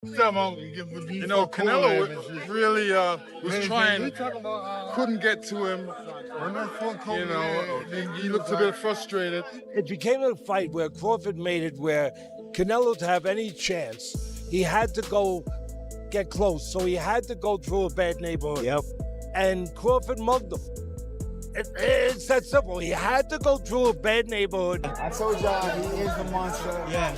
You know, Canelo was really was trying, couldn't get to him. You know, he looked a bit frustrated. It became a fight where Crawford made it where Canelo, to have any chance, he had to go get close. So he had to go through a bad neighborhood. Yep. And Crawford mugged him. It's that simple. He had to go through a bad neighborhood. I told y'all he is a monster. Yeah.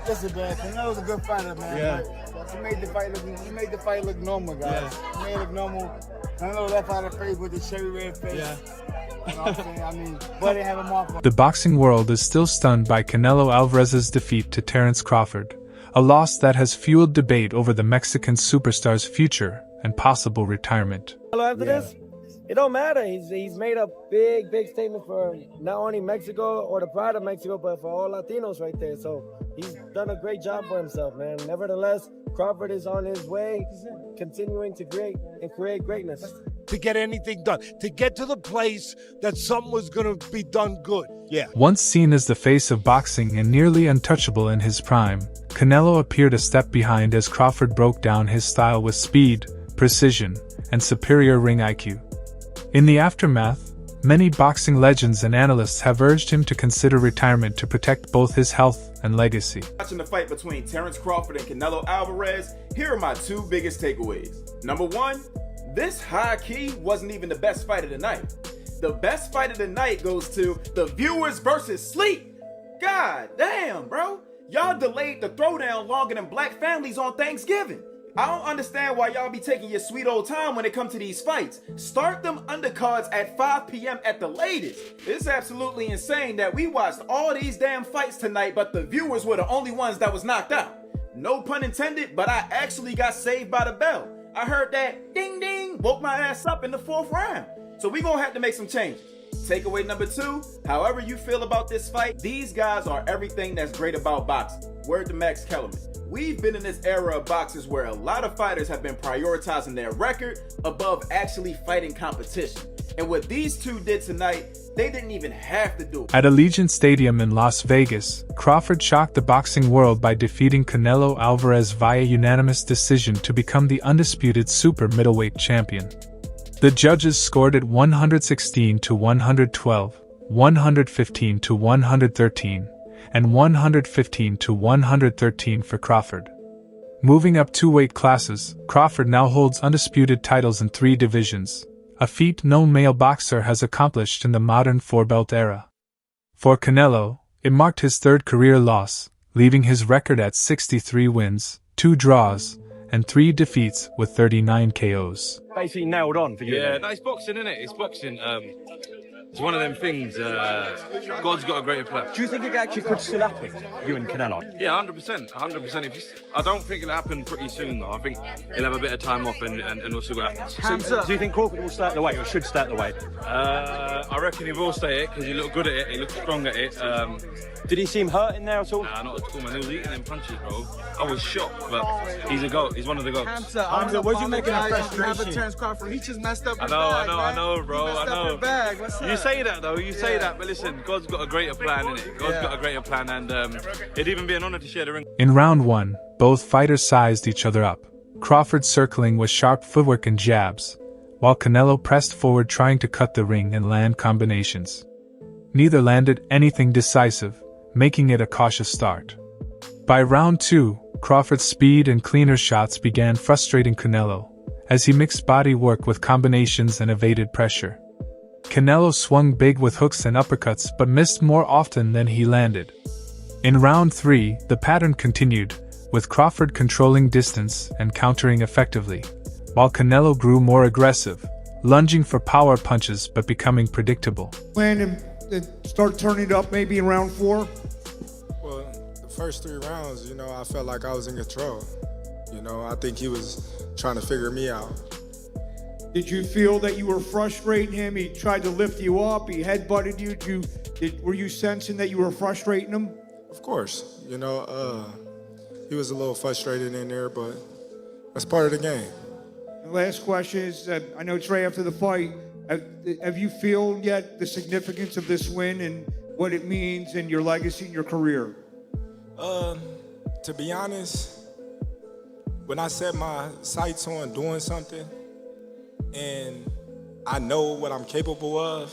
Listen, man, Canelo's a good fighter, man. Yeah. But he made the fight look normal, guys. Yeah. He made it look normal. Canelo left out of face with the cherry red face. Yeah. You know what I'm saying? I mean, but they have a mark on. The boxing world is still stunned by Canelo Alvarez's defeat to Terence Crawford, a loss that has fueled debate over the Mexican superstar's future and possible retirement. After this, it don't matter. He's made a big statement for not only Mexico or the pride of Mexico, but for all Latinos right there. So he's done a great job for himself, man. Nevertheless, Crawford is on his way, continuing to create greatness. To get anything done, to get to the place that something was going to be done good. Yeah. Once seen as the face of boxing and nearly untouchable in his prime, Canelo appeared a step behind as Crawford broke down his style with speed, precision, and superior ring IQ. In the aftermath, many boxing legends and analysts have urged him to consider retirement to protect both his health and legacy. Watching the fight between Terence Crawford and Canelo Alvarez, here are my two biggest takeaways. Number one, this high-key wasn't even the best fight of the night. The best fight of the night goes to the viewers versus sleep. God damn, bro. Y'all delayed the throwdown longer than black families on Thanksgiving. I don't understand why y'all be taking your sweet old time when it comes to these fights. Start them undercards at 5 p.m. at the latest. It's absolutely insane that we watched all these damn fights tonight, but the viewers were the only ones that was knocked out. No pun intended, but I actually got saved by the bell. I heard that ding ding, woke my ass up in the 4th round. So we gonna have to make some changes. Takeaway number two, however you feel about this fight, these guys are everything that's great about boxing. Word to Max Kellerman. We've been in this era of boxers where a lot of fighters have been prioritizing their record above actually fighting competition. And what these two did tonight, they didn't even have to do. At Allegiant Stadium in Las Vegas, Crawford shocked the boxing world by defeating Canelo Alvarez via unanimous decision to become the undisputed super middleweight champion. The judges scored it 116 to 112, 115 to 113, and 115 to 113 for Crawford. Moving up 2 weight classes, Crawford now holds undisputed titles in 3 divisions, a feat no male boxer has accomplished in the modern 4-belt era. For Canelo, it marked his 3rd career loss, leaving his record at 63 wins, 2 draws, and 3 defeats with 39 KOs. Basically nailed on for you. Yeah, no, it's boxing, isn't it? It's boxing. It's one of them things. God's got a greater plan. Do you think it actually could still happen, you and Canelo? Yeah, 100%. 100%. I don't think it'll happen pretty soon, though. I think he'll have a bit of time off and we'll see what happens. So, do you think Crawford will stay at the weight or should stay at the weight? I reckon he will stay it because he looked good at it. He looked strong at it. Did he seem hurt in there at all? Nah, not at all, man. He was eating them punches, bro. I was shocked, but he's a GOAT. He's one of the GOATs. Hamza, what do you make of that frustration? Terence Crawford, he just messed up his I know, bro. I know. Bag. What's You say that, though. You say that, but listen, God's got a greater plan, innit? God's got a greater plan, and it'd even be an honor to share the ring. In round 1, both fighters sized each other up, Crawford circling with sharp footwork and jabs, while Canelo pressed forward trying to cut the ring and land combinations. Neither landed anything decisive, making it a cautious start. By round 2, Crawford's speed and cleaner shots began frustrating Canelo, as he mixed body work with combinations and evaded pressure. Canelo swung big with hooks and uppercuts but missed more often than he landed. In round 3, the pattern continued, with Crawford controlling distance and countering effectively, while Canelo grew more aggressive, lunging for power punches but becoming predictable. Plan and start turning it up maybe in round 4? Well, the first 3 rounds, I felt like I was in control. I think he was trying to figure me out. Did you feel that you were frustrating him? He tried to lift you up, he headbutted you. Were you sensing that you were frustrating him? Of course, he was a little frustrated in there, but that's part of the game. The last question is, I know it's right after the fight, have you feel yet the significance of this win and what it means in your legacy and your career? To be honest, when I set my sights on doing something and I know what I'm capable of,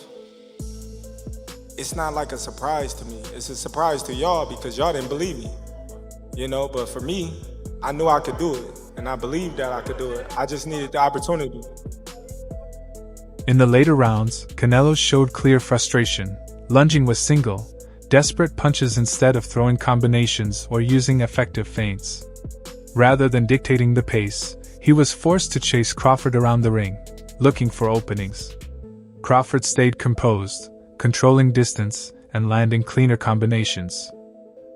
it's not like a surprise to me. It's a surprise to y'all because y'all didn't believe me, you know? But for me, I knew I could do it, and I believed that I could do it. I just needed the opportunity. In the later rounds, Canelo showed clear frustration, lunging with single, desperate punches instead of throwing combinations or using effective feints. Rather than dictating the pace, he was forced to chase Crawford around the ring, looking for openings. Crawford stayed composed, controlling distance and landing cleaner combinations.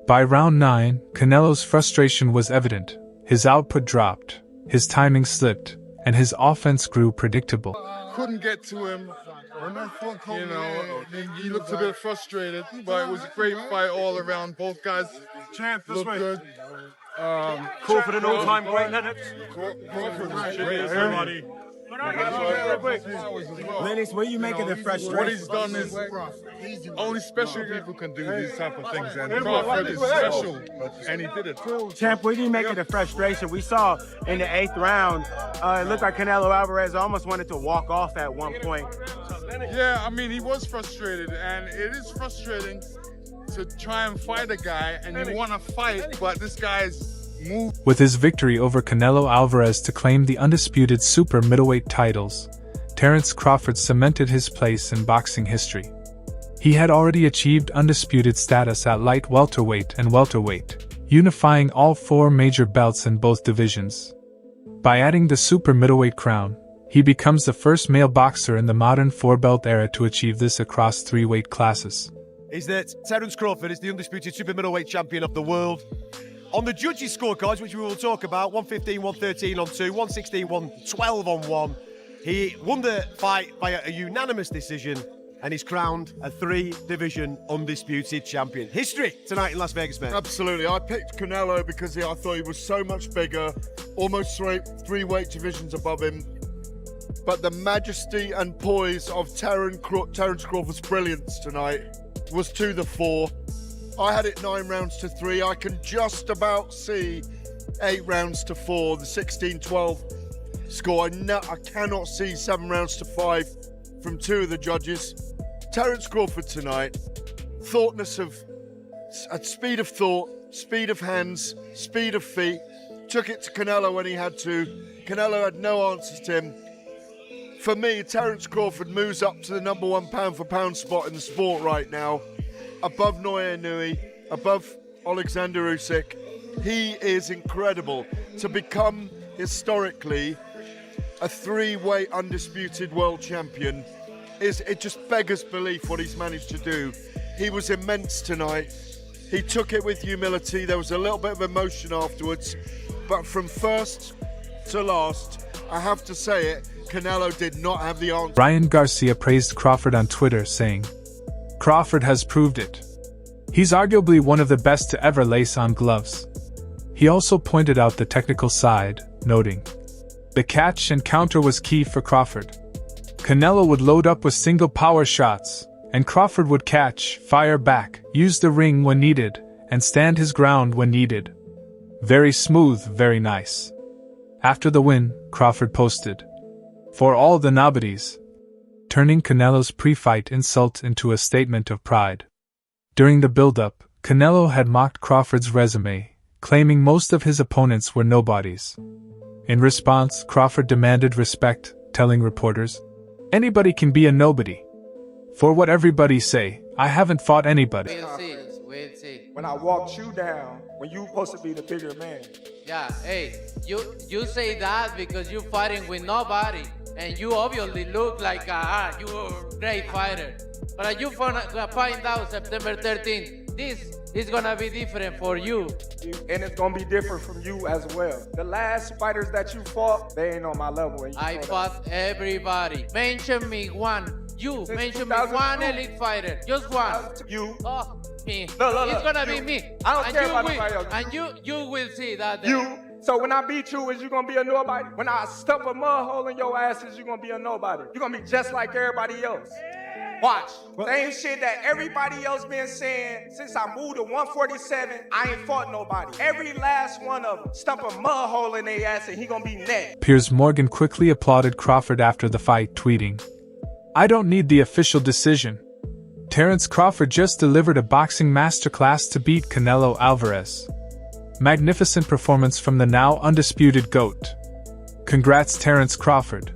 By round 9, Canelo's frustration was evident. His output dropped, his timing slipped, and his offense grew predictable. Couldn't get to him. You know, he looked a bit frustrated, but it was a great fight all around. Both guys looked good. Crawford an all-time great, Lennox. Crawford should be everybody. Lennox, what are you making the frustration? What he's done is only special people can do these type of things, and Crawford is special, and he did it. Champ, what are you making the frustration? We saw in the 8th round, it looked like Canelo Alvarez almost wanted to walk off at one point. Yeah, I mean, he was frustrated, and it is frustrating to try and fight a guy, and you want to fight, but this guy's moved. With his victory over Canelo Alvarez to claim the undisputed super middleweight titles, Terence Crawford cemented his place in boxing history. He had already achieved undisputed status at light welterweight and welterweight, unifying all 4 major belts in both divisions. By adding the super middleweight crown, he becomes the first male boxer in the modern 4-belt era to achieve this across 3 weight classes. Is that Terence Crawford is the undisputed super middleweight champion of the world. On the judges' scorecards, which we will talk about, 115, 113 on 2, 116, 112 on 1. He won the fight by a unanimous decision and is crowned a 3-division undisputed champion. History tonight in Las Vegas, man. Absolutely. I picked Canelo because I thought he was so much bigger, almost 3 weight divisions above him. But the majesty and poise of Terence Crawford's brilliance tonight was to the fore. I had it 9 rounds to 3. I can just about see 8 rounds to 4, the 16-12 score. I cannot see 7 rounds to 5 from 2 of the judges. Terence Crawford tonight, speed of thought, speed of hands, speed of feet, took it to Canelo when he had to. Canelo had no answers to him. For me, Terence Crawford moves up to the #1 pound-for-pound spot in the sport right now, above Naoya Inoue, above Alexander Usyk. He is incredible. To become, historically, a 3-weight undisputed world champion, it just beggars belief what he's managed to do. He was immense tonight. He took it with humility. There was a little bit of emotion afterwards, but from first to last, I have to say it, Canelo did not have the answer. Ryan Garcia praised Crawford on Twitter, saying, "Crawford has proved it. He's arguably one of the best to ever lace on gloves." He also pointed out the technical side, noting, "The catch and counter was key for Crawford. Canelo would load up with single power shots, and Crawford would catch, fire back, use the ring when needed, and stand his ground when needed. Very smooth, very nice." After the win, Crawford posted, "For all the nobodies," turning Canelo's pre-fight insult into a statement of pride. During the build-up, Canelo had mocked Crawford's resume, claiming most of his opponents were nobodies. In response, Crawford demanded respect, telling reporters, "Anybody can be a nobody. For what everybody say, I haven't fought anybody." We'll see. When I walked you down, when you supposed to be the bigger man. Yeah, hey, you say that because you're fighting with nobody, and you obviously look like you're a great fighter. But you find out September 13th, this is gonna be different for you. And it's gonna be different from you as well. The last fighters that you fought, they ain't on my level. I fought everybody. Mention me one. You mention me one elite fighter. Just one. You. Oh, me. Look, it's gonna be me. I don't care about nobody else. And you will see that day. You. So when I beat you, is you gonna be a nobody? When I stuff a mud hole in your ass, is you gonna be a nobody? You're gonna be just like everybody else. Watch. Same shit that everybody else been saying since I moved to 147. I ain't fought nobody. Every last one of them stump a mud hole in their ass and he gonna be next. Piers Morgan quickly applauded Crawford after the fight, tweeting, "I don't need the official decision. Terence Crawford just delivered a boxing masterclass to beat Canelo Alvarez. Magnificent performance from the now undisputed GOAT. Congrats, Terence Crawford."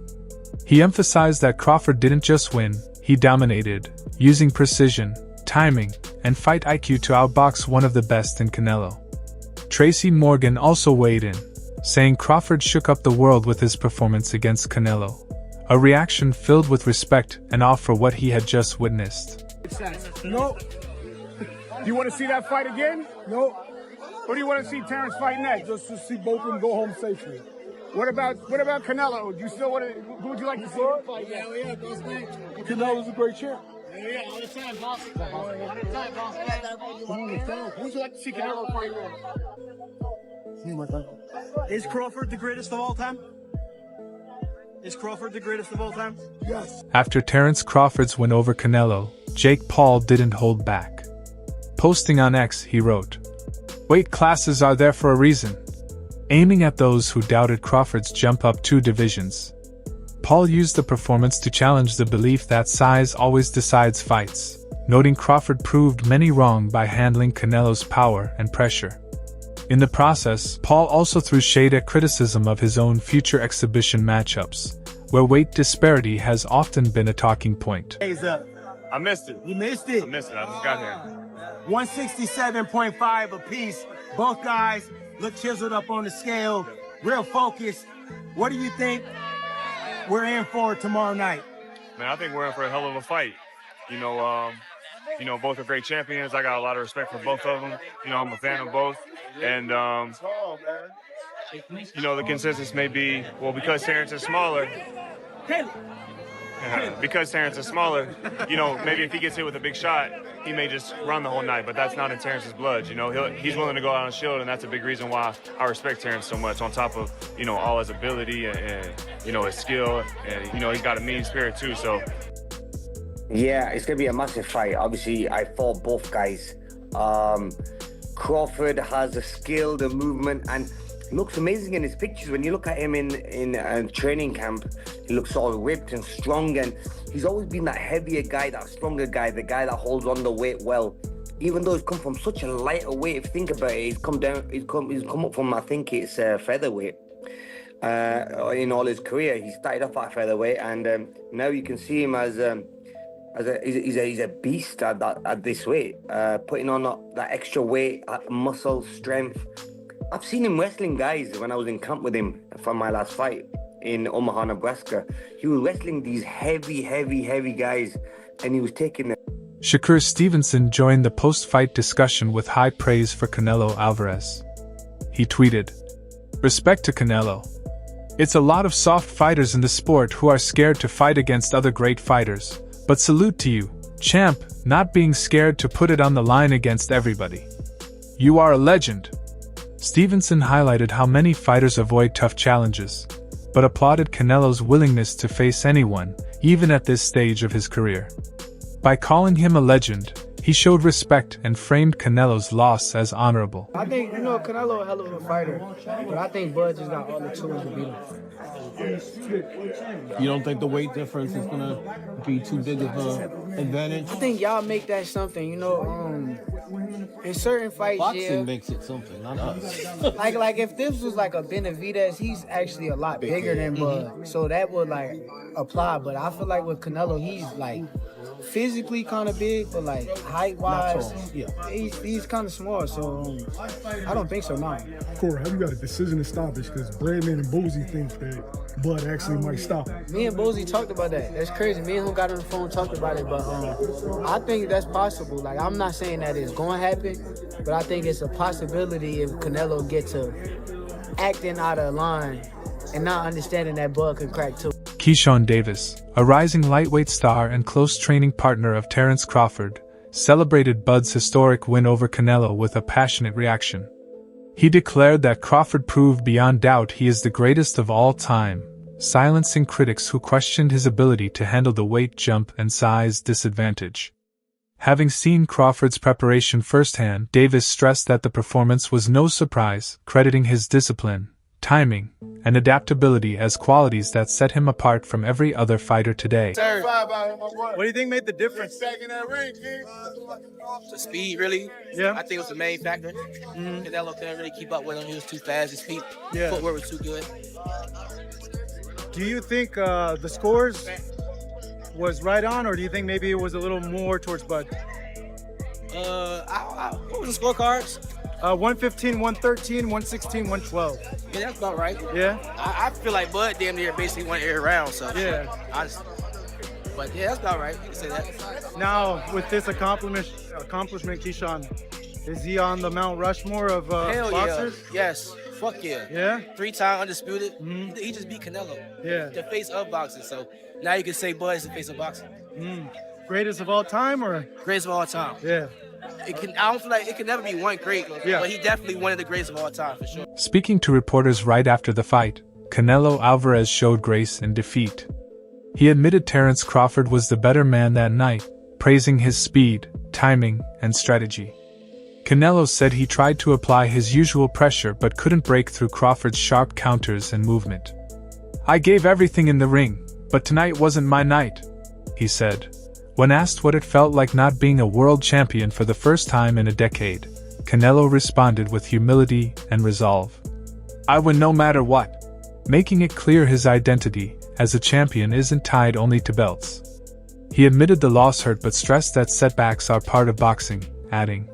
He emphasized that Crawford didn't just win, he dominated, using precision, timing, and fight IQ to outbox one of the best in Canelo. Tracy Morgan also weighed in, saying Crawford shook up the world with his performance against Canelo, a reaction filled with respect and awe for what he had just witnessed. No. Do you want to see that fight again? No. Or do you want to see Terence fight next? Just to see both of them go home safely. What about Canelo? Do you still want to? Who would you like to see? Yeah, Canelo's a great champ. Yeah, all the time, boss. All the time, boss. Who would you like to see Canelo fight next? Is Crawford the greatest of all time? Is Crawford the greatest of all time? Yes. After Terence Crawford's win over Canelo, Jake Paul didn't hold back. Posting on X, he wrote, "Weight classes are there for a reason," aiming at those who doubted Crawford's jump up 2 divisions. Paul used the performance to challenge the belief that size always decides fights, noting Crawford proved many wrong by handling Canelo's power and pressure. In the process, Paul also threw shade at criticism of his own future exhibition matchups, where weight disparity has often been a talking point. Days up. I missed it. You missed it. I missed it. I just got here. 167.5 apiece. Both guys look chiseled up on the scale, real focused. What do you think we're in for tomorrow night? Man, I think we're in for a hell of a fight. Both are great champions. I got a lot of respect for both of them. I'm a fan of both. And, the consensus may be, well, because Terence is smaller, maybe if he gets hit with a big shot, he may just run the whole night, but that's not in Terence's blood. He's willing to go out on shield, and that's a big reason why I respect Terence so much, on top of, all his ability and his skill, and, he's got a mean spirit too, so. Yeah, it's going to be a massive fight. Obviously, I fought both guys. Crawford has the skill, the movement, and looks amazing in his pictures. When you look at him in training camp, he looks all ripped and strong, and he's always been that heavier guy, that stronger guy, the guy that holds on the weight well. Even though he's come from such a lighter weight, if you think about it, he's come up from, I think it's featherweight. In all his career, he started off at featherweight, and now you can see him as he's a beast at this weight, putting on that extra weight, muscle, strength. I've seen him wrestling guys when I was in camp with him for my last fight in Omaha, Nebraska. He was wrestling these heavy guys, and he was taking them. Shakur Stevenson joined the post-fight discussion with high praise for Canelo Alvarez. He tweeted, "Respect to Canelo. It's a lot of soft fighters in the sport who are scared to fight against other great fighters. But salute to you, champ, not being scared to put it on the line against everybody. You are a legend." Stevenson highlighted how many fighters avoid tough challenges, but applauded Canelo's willingness to face anyone, even at this stage of his career. By calling him a legend, he showed respect and framed Canelo's loss as honorable. I think, Canelo a hell of a fighter, but I think Bud just got all the tools to beat him. You don't think the weight difference is going to be too big of an advantage? I think y'all make that something, in certain fights, Boxing makes it something, not us. like if this was like a Benavidez, he's actually a lot bigger than Bud, so that would apply. But I feel like with Canelo, he's physically kind of big, but height-wise, he's kind of small. So I don't think so now. Corey, have you got a decision established? Because Bradman and Boozy think that Bud actually might stop him. Me and Boozy talked about that. That's crazy. Me and him got on the phone and talked about it, but I think that's possible. I'm not saying that it's going to happen, but I think it's a possibility if Canelo gets to acting out of line and not understanding that Bud can crack too. Keyshawn Davis, a rising lightweight star and close training partner of Terence Crawford, celebrated Bud's historic win over Canelo with a passionate reaction. He declared that Crawford proved beyond doubt he is the greatest of all time, silencing critics who questioned his ability to handle the weight jump and size disadvantage. Having seen Crawford's preparation firsthand, Davis stressed that the performance was no surprise, crediting his discipline, timing, and adaptability as qualities that set him apart from every other fighter today. Sir, what do you think made the difference? The speed, really. Yeah. I think it was the main factor. Canelo couldn't really keep up with him. He was too fast. His feet, footwork was too good. Do you think the scores was right on, or do you think maybe it was a little more towards Bud? What was the scorecards? 115, 113, 116, 112. Yeah, that's about right. Yeah? I feel like Bud damn near basically won every round, so. Yeah. But yeah, that's about right. You can say that. Now, with this accomplishment, Keyshawn, is he on the Mount Rushmore of Hell boxers? Yeah. Yes. Fuck yeah. Yeah? 3-time undisputed. He just beat Canelo. Yeah. The face of boxing. So now you can say Bud is the face of boxing. Greatest of all time, or? Greatest of all time. Yeah. I don't feel like it can never be one great, but he definitely one of the greatest of all time, for sure. Speaking to reporters right after the fight, Canelo Alvarez showed grace in defeat. He admitted Terence Crawford was the better man that night, praising his speed, timing, and strategy. Canelo said he tried to apply his usual pressure but couldn't break through Crawford's sharp counters and movement. "I gave everything in the ring, but tonight wasn't my night," he said. When asked what it felt like not being a world champion for the first time in a decade, Canelo responded with humility and resolve. "I win no matter what," making it clear his identity as a champion isn't tied only to belts. He admitted the loss hurt but stressed that setbacks are part of boxing, adding,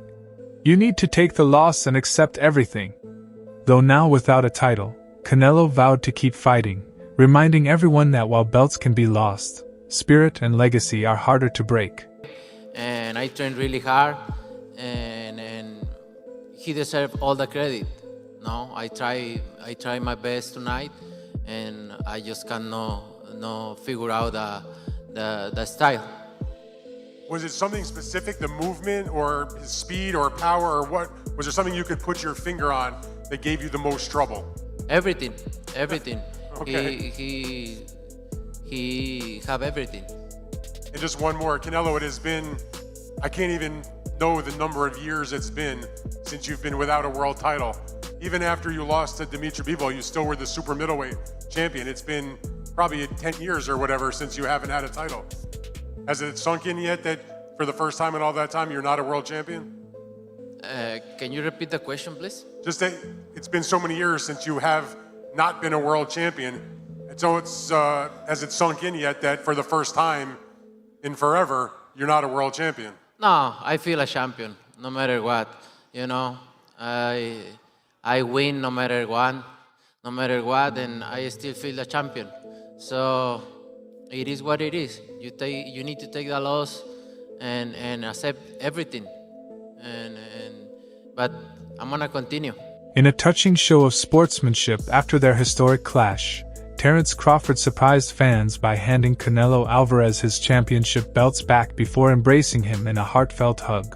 "You need to take the loss and accept everything." Though now without a title, Canelo vowed to keep fighting, reminding everyone that while belts can be lost, spirit and legacy are harder to break. And I trained really hard, and he deserved all the credit. No, I try my best tonight, and I just cannot figure out the style. Was it something specific, the movement or his speed or power, or what? Was there something you could put your finger on that gave you the most trouble? Everything. Okay. He have everything. And just one more, Canelo, it has been, I can't even know the number of years it's been since you've been without a world title. Even after you lost to Dimitri Bivol, you still were the super middleweight champion. It's been probably 10 years or whatever since you haven't had a title. Has it sunk in yet that for the first time in all that time, you're not a world champion? Can you repeat the question, please? Just that it's been so many years since you have not been a world champion. And so has it sunk in yet that for the first time in forever, you're not a world champion? No, I feel a champion, no matter what. You know, I win no matter what, and I still feel a champion. So it is what it is. You need to take the loss and accept everything. But I'm gonna continue. In a touching show of sportsmanship after their historic clash, Terence Crawford surprised fans by handing Canelo Alvarez his championship belts back before embracing him in a heartfelt hug.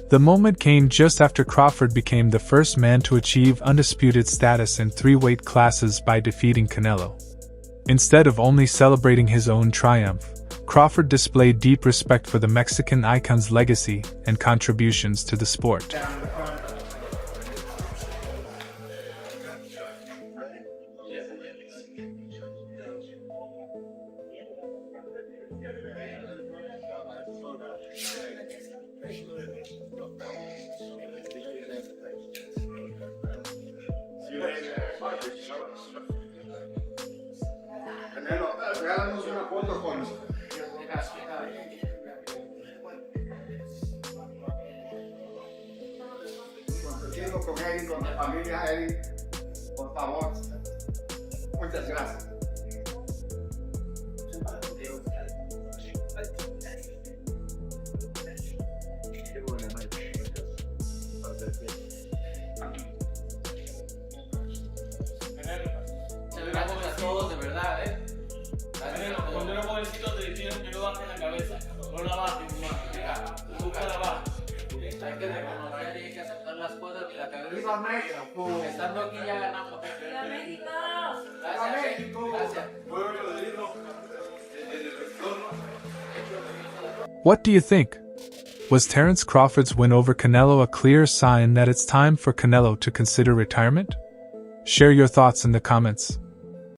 The moment came just after Crawford became the first man to achieve undisputed status in 3 weight classes by defeating Canelo. Instead of only celebrating his own triumph, Crawford displayed deep respect for the Mexican icon's legacy and contributions to the sport. Regálanos una foto con... Contigo, con Eddie, con tu familia, Eddie. Por favor. Muchas gracias. Gracias a todos, de verdad, Cuando era jovencito te decían que no bajes la cabeza, no la bajes, nunca la bajes. Hay que reconocer y hay que aceptar las cosas de la cabeza. Estando aquí ya ganamos. ¡Viva México! Gracias. Gracias. What do you think? Was Terence Crawford's win over Canelo a clear sign that it's time for Canelo to consider retirement? Share your thoughts in the comments.